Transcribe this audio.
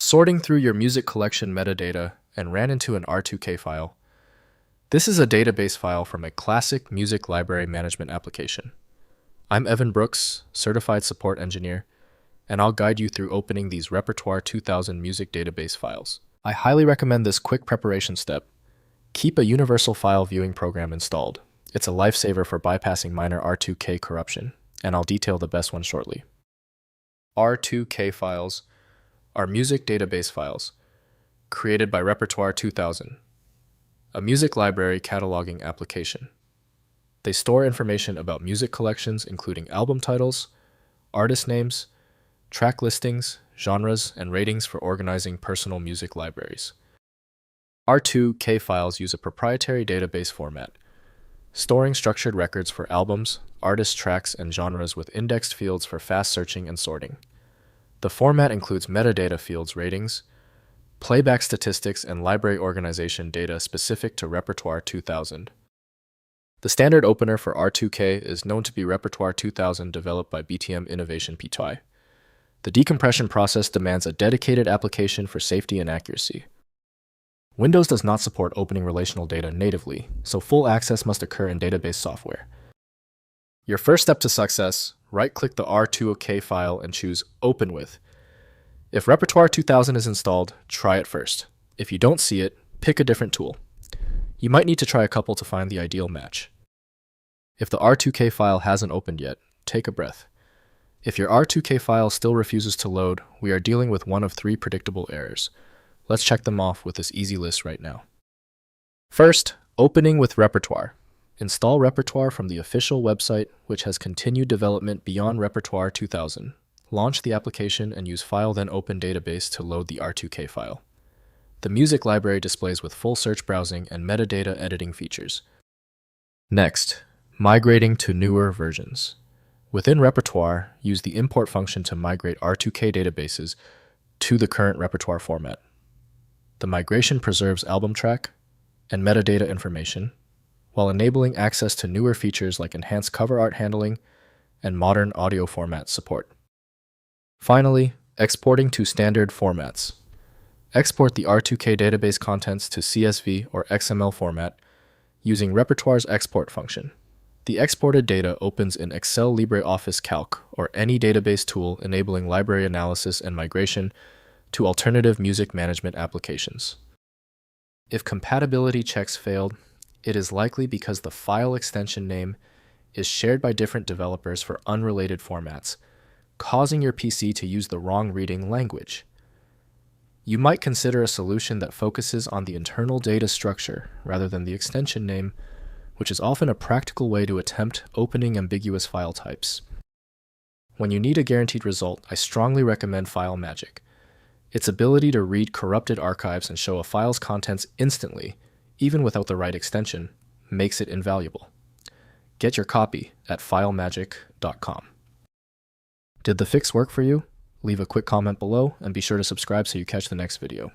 sorting through your music collection metadata and ran into an R2K file. This is a database file from a classic music library management application. I'm Evan Brooks, Certified Support Engineer, and I'll guide you through opening these Repertoire 2000 music database files. I highly recommend this quick preparation step. Keep a universal file viewing program installed. It's a lifesaver for bypassing minor R2K corruption, and I'll detail the best one shortly. R2K files are music database files created by Repertoire 2000, a music library cataloging application. They store information about music collections including album titles, artist names, track listings, genres, and ratings for organizing personal music libraries. R2K files use a proprietary database format, storing structured records for albums, artist tracks, and genres with indexed fields for fast searching and sorting. The format includes metadata fields, ratings, playback statistics, and library organization data specific to Repertoire 2000. The standard opener for R2K is known to be Repertoire 2000, developed by BTM Innovation Pty. The decompression process demands a dedicated application for safety and accuracy. Windows does not support opening relational data natively, so full access must occur in database software. Your first step to success: right-click the R2K file and choose Open With. If Repertoire 2000 is installed, try it first. If you don't see it, pick a different tool. You might need to try a couple to find the ideal match. If the R2K file hasn't opened yet, take a breath. If your R2K file still refuses to load, we are dealing with one of 3 predictable errors. Let's check them off with this easy list right now. First, opening with Repertoire. Install Repertoire from the official website, which has continued development beyond Repertoire 2000. Launch the application and use File Then Open Database to load the R2K file. The music library displays with full search browsing and metadata editing features. Next, migrating to newer versions. Within Repertoire, use the import function to migrate R2K databases to the current Repertoire format. The migration preserves album track and metadata information, while enabling access to newer features like enhanced cover art handling and modern audio format support. Finally, exporting to standard formats. Export the R2K database contents to CSV or XML format using Repertoire's export function. The exported data opens in Excel, LibreOffice Calc, or any database tool, enabling library analysis and migration to alternative music management applications. If compatibility checks failed, it is likely because the file extension name is shared by different developers for unrelated formats, causing your PC to use the wrong reading language. You might consider a solution that focuses on the internal data structure rather than the extension name, which is often a practical way to attempt opening ambiguous file types. When you need a guaranteed result, I strongly recommend File Magic. Its ability to read corrupted archives and show a file's contents instantly, even without the right extension, makes it invaluable. Get your copy at filemagic.com. Did the fix work for you? Leave a quick comment below and be sure to subscribe so you catch the next video.